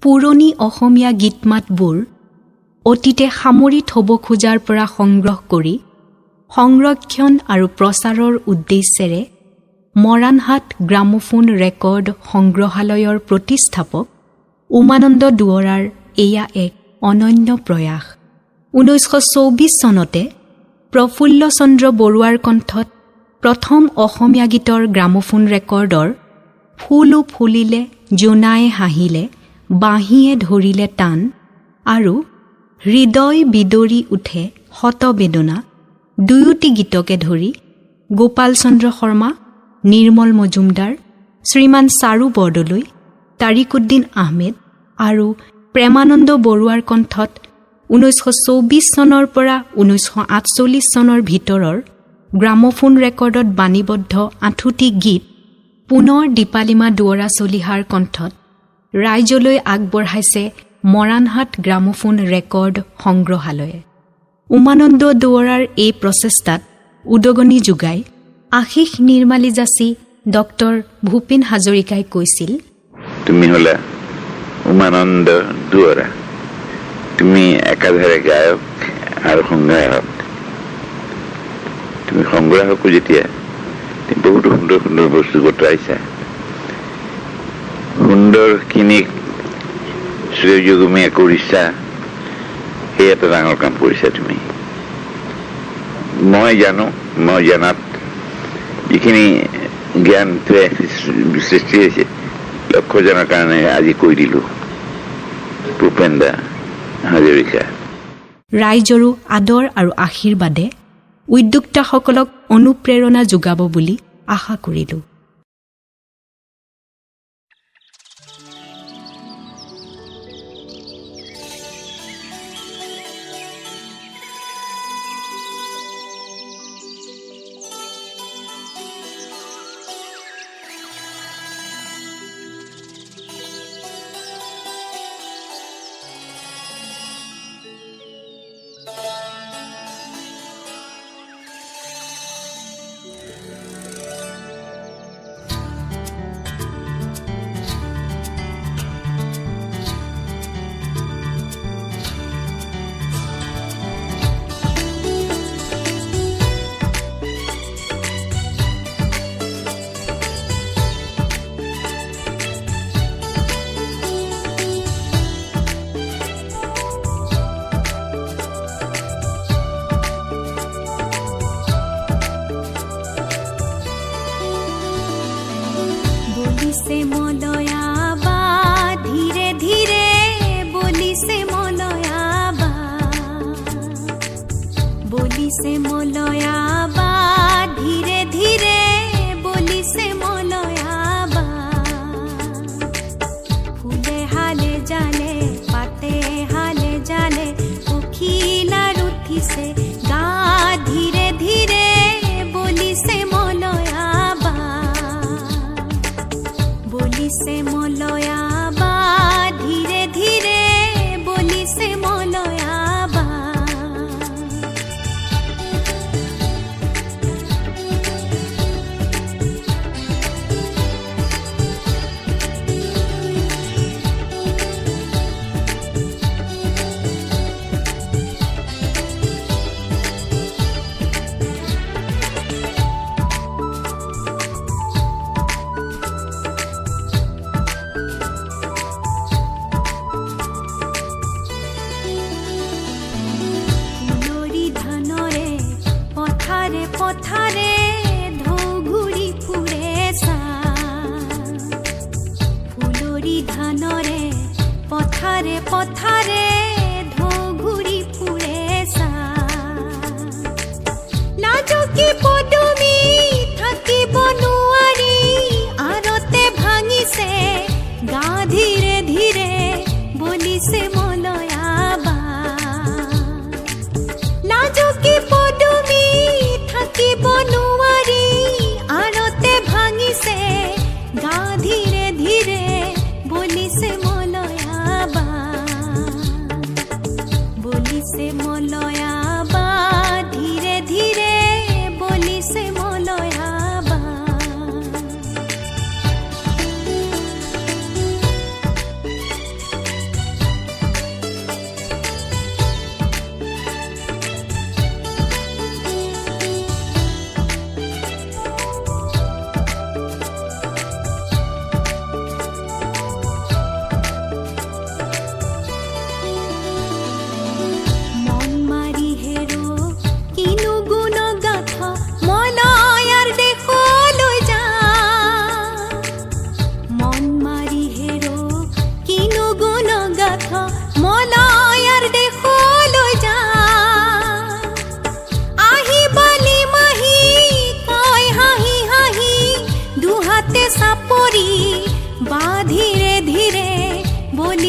পুৰণি অসমীয়া গীতমাতবোৰ অতীতে সামৰি থ'ব খোজাৰ পৰা সংগ্ৰহ কৰি সংৰক্ষণ আৰু প্ৰচাৰৰ উদ্দেশ্যেৰে মৰাণহাট গ্ৰামোফোন ৰেকৰ্ড সংগ্ৰহালয়ৰ প্ৰতিষ্ঠাপক উমানন্দ দুৱৰাৰ এয়া এক অনন্য প্ৰয়াস। 1924 চনতে প্ৰফুল্ল চন্দ্ৰ বৰুৱাৰ কণ্ঠত প্ৰথম অসমীয়া গীতৰ গ্ৰামোফোন ৰেকৰ্ডৰ ফুলো ফুলিলে জোনায়ে হাঁহিলে বাঁহীয়ে ধৰিলে টান আৰু হৃদয় বিদৰি উঠে শতবেদনা দুয়োটি গীতকে ধৰি গোপাল চন্দ্ৰ শৰ্মা, নিৰ্মল মজুমদাৰ, শ্ৰীমান চাৰু বৰদলৈ, তাৰিকুদ্দিন আহমেদ আৰু প্ৰেমানন্দ বৰুৱাৰ কণ্ঠত 1924 চনৰ পৰা 1948 চনৰ ভিতৰৰ গ্ৰামোফোন ৰেকৰ্ডত বাণীবদ্ধ 8টি গীত পুনৰ দীপালিমা দুৱৰা চলিহাৰ কণ্ঠত ৰাইজলৈ আগবঢ়াইছে মৰাণহাট গ্ৰামোফোন ৰেকৰ্ড সংগ্ৰহালয়ে। উমানন্দ দুৱৰাৰ এই প্ৰচেষ্টাত উদগনি যোগাই আশীষ নিৰ্মালী যাচি ডক্টৰ ভূপেন হাজৰিকাই কৈছিল, তুমি হলা উমানন্দ দুৱৰা, তুমি একাধাৰে গায়ক আৰু সংগ্ৰাহক। তুমি সংগ্ৰাহকো যেতিয়া বহুতো সুন্দৰ সুন্দৰ বস্তু গোটাইছা, সুন্দৰখিনিক শ্ৰেয়যোগমীয়া কৰিছা, সেই এটা ডাঙৰ কাম কৰিছা তুমি। মই জানাত যিখিনি জ্ঞানটোৱে সৃষ্টি হৈছে লক্ষ্যজনৰ কাৰণে আজি কৈ দিলো, ভূপেন দা হাজৰিকা। ৰাইজৰো আদৰ আৰু আশীৰ্বাদে উদ্যোক্তাসকলক অনুপ্ৰেৰণা যোগাব বুলি আশা কৰিলো। লাজকি পদুমী থাকিব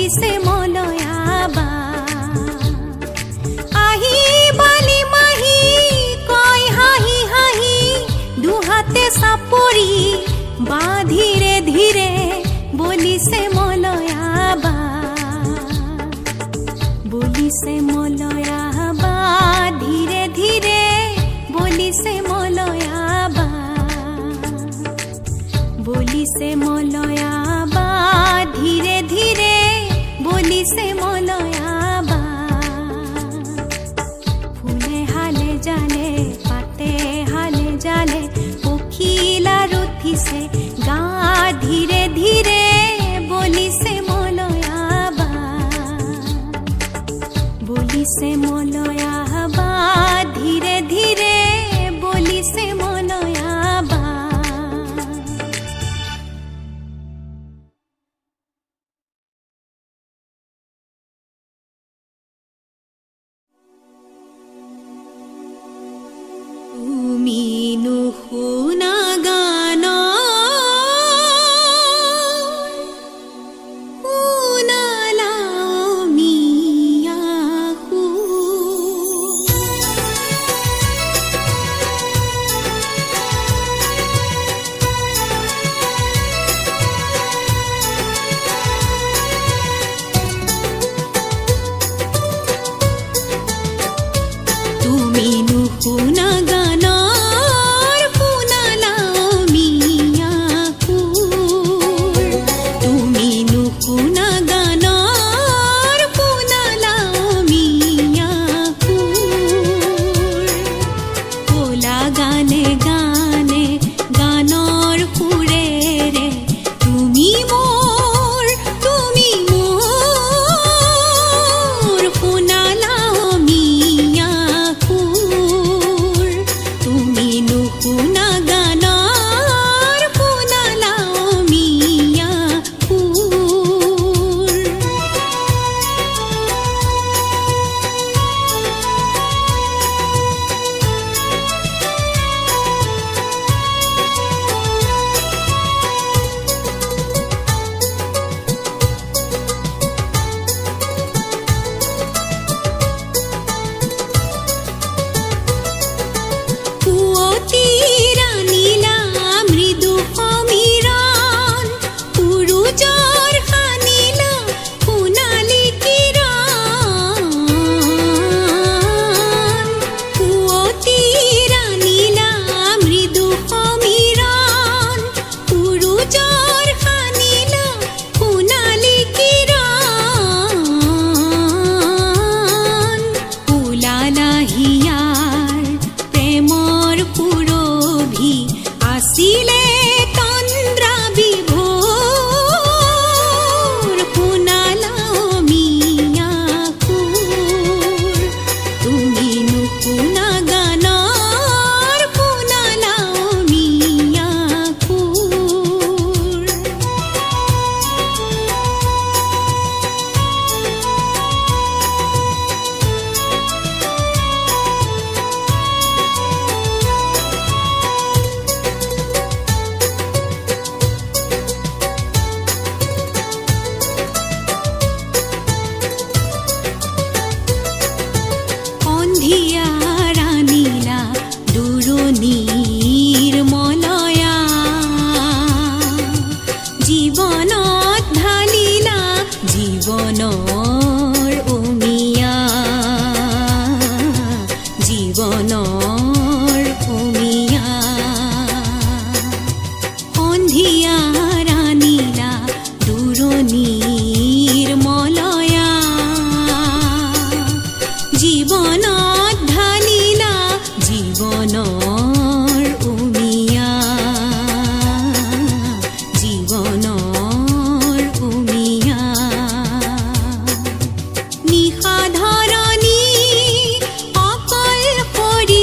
বলিছে মলয়াবা আহি বালি মাহি কয় হাঁহি হাঁহি দুহাতে চাপৰি বা ধীৰে ধীৰে বলিছে মলয়াবা বলিছে মলয়াবা ধীৰে ধীৰে বলিছে মলয়াবা বলিছে মলয়াবা ধীৰে ধীৰে বলিছে মলয়াবা ফুলে হালে জালে পাতে হালে জালে পখিলা ৰথিছে গা ধীৰে ধীৰে বলিছে মলয়াবা বলিছে মলয়াবা ধীৰে ধীৰে বলিছে মলয়াবা তুমি নুশুনা গান শুনালাও মিয়াকো তুমি নুশুনা গানৰ শুনালাও মিয়াকো তুমি নুশুনা গানৰ শুনালাও মিয়াকো ক'লা গানে গানে গানৰ সুৰেৰে তুমি মোৰ শুনালাও মিয়াকো তুমি নুশুনা গানৰ শুনালাও মিয়াকো পুৱতি ৰাণীলা মৃদু সমীৰণ সূৰুজৰ সানিলা সোণালী কিৰণ পুৱতি ৰাণীলা মৃদু সমীৰণ সূৰুজৰ সানিলা সোণালী কিৰণ ওলালা হিয়াৰ প্ৰেমৰ সুৰভি আছিলে তন্দ্ৰা বিভোৰ শুনালাও মিয়াকো তুমি নুশুনা গানৰ শুনালাও মিয়াকো সন্ধিয়া ৰাণীলা দুৰণিৰ মলয়া জীৱনত ঢালিলা জীৱনৰ অমিয়া জীৱনৰ অমিয়া সন্ধিয়া ৰাণীলা দুৰণিৰ মলয়া জীৱনত ঢালিলা জীৱনৰ অমিয়া জীৱনৰ অমিয়া নিশা ধৰণী অকলশৰীয়া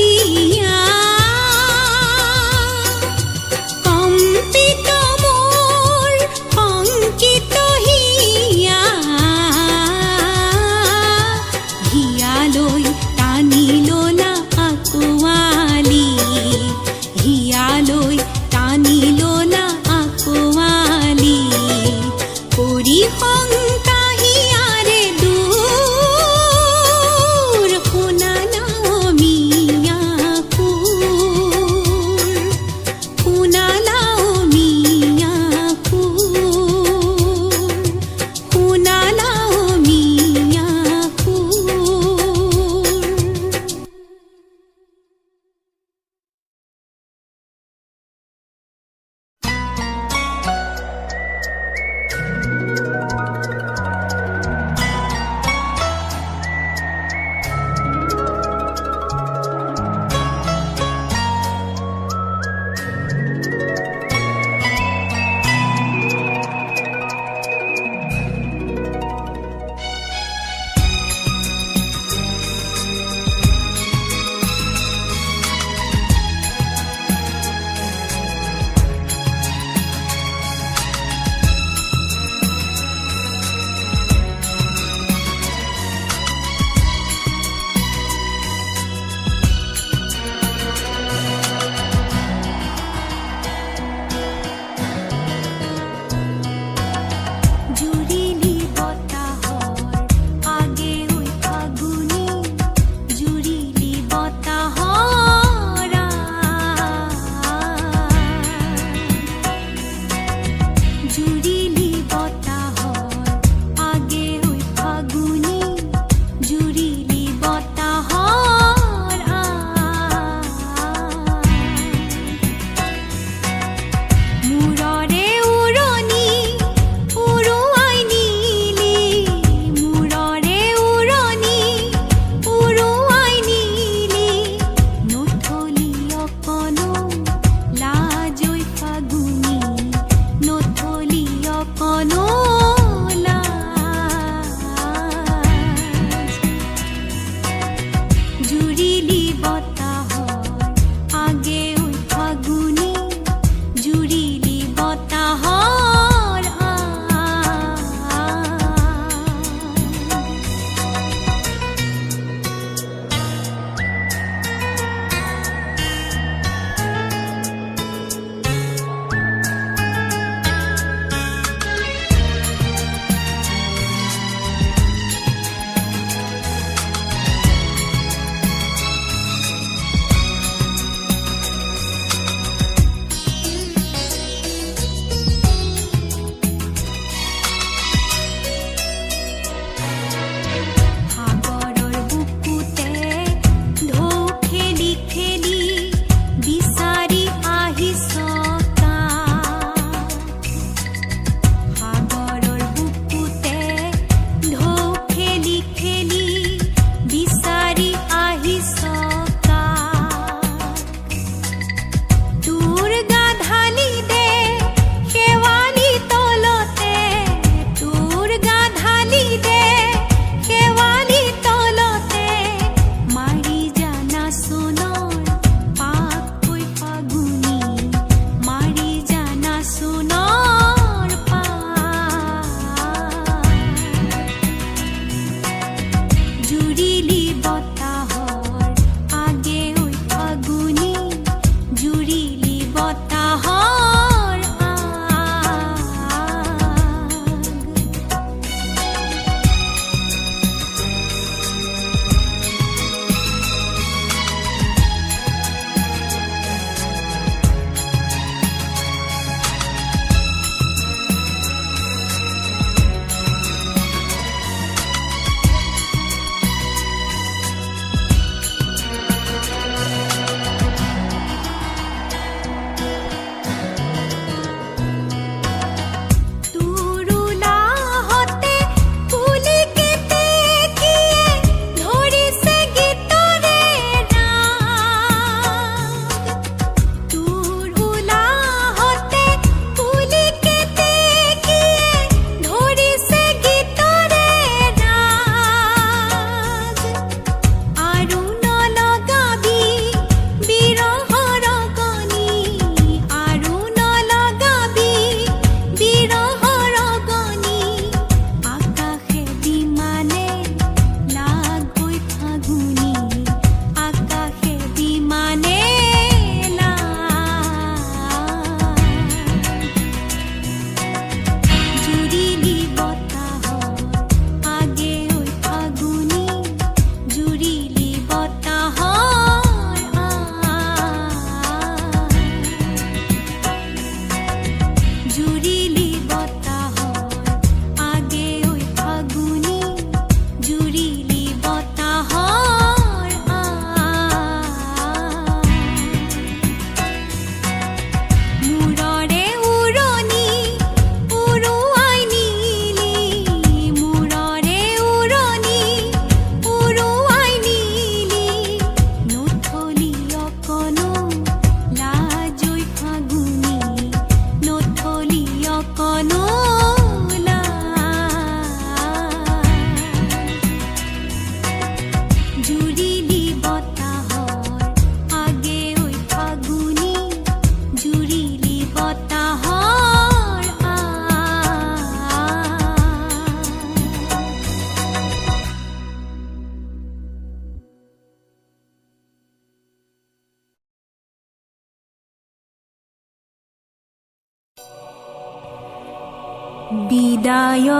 বিদায়ৰ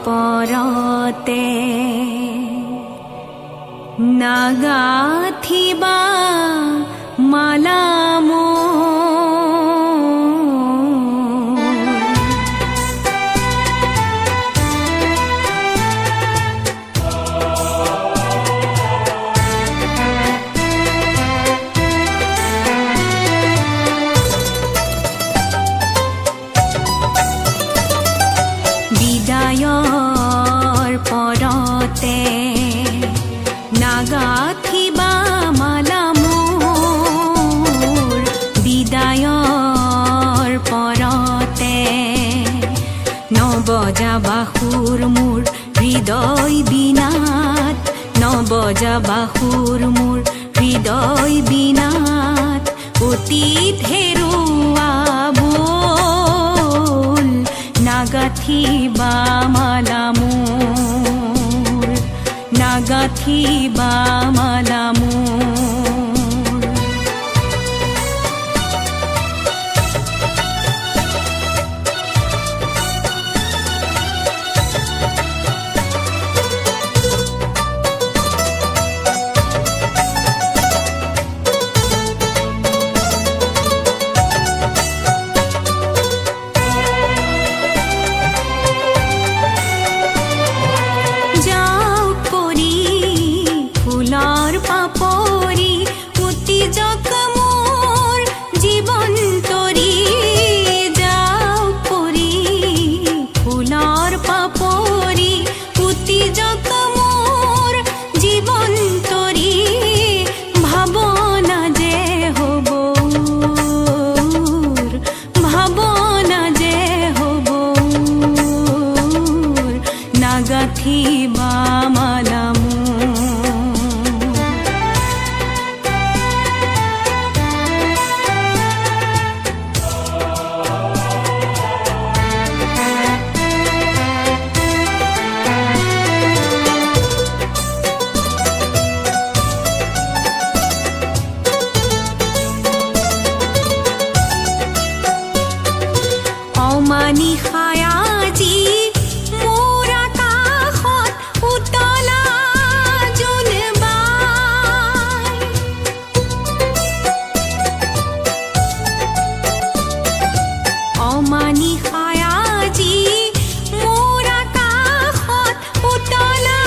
পৰতে নাগাথিবা মালা বিদায়ৰ পৰতে নাগাথিবা মালা মোৰ বিদায়ৰ পৰতে নবজাবা সুৰ মোৰ হৃদয় বিনাত নবজাবা সুৰ মোৰ হৃদয় বিনাত অতীত হেৰুৱা বল নাগাথিবা মালা মোৰ নাগাথিবা মালা মোৰ পাপৰি পুতি জক মোৰ জীৱন তৰি যাওক পৰি ফুলৰ পাপৰি পুতি জক মোৰ জীৱন তৰি ভাৱনা যে হ'ব ভাৱনা যে হ'ব নাগাথিবা মালা অমানিশাই আজি মোৰ আকাশত উতলা জোনবাই অমানিশাই আজি মোৰ আকাশত উতলা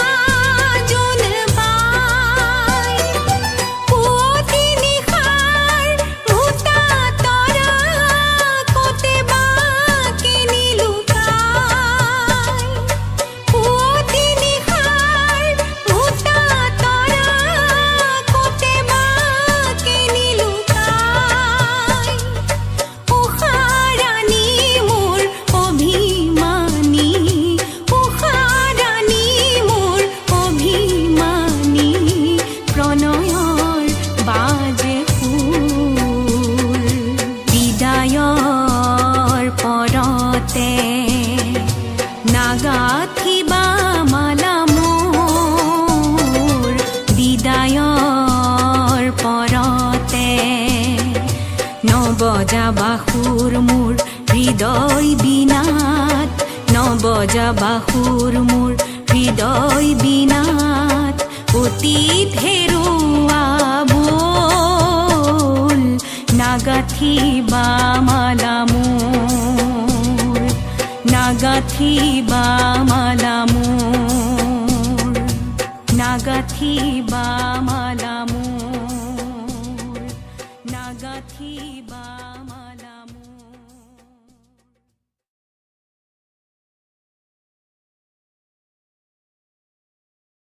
জোনবাই পুৱতি নিশাৰ ভূতা তৰা কতে নাগাথিবা মালা মোৰ বিদায়ৰ পৰতে নবজাবা সুৰ মোৰ হৃদয় বিনাত নবজাবা সুৰ মোৰ হৃদয় বিনাত অতীত হেৰুৱা বল নাগাথিবা মালা মোৰ নাগাথিবা মালা মোৰ নাগাথিবা মালা মোৰ নাগাথিবা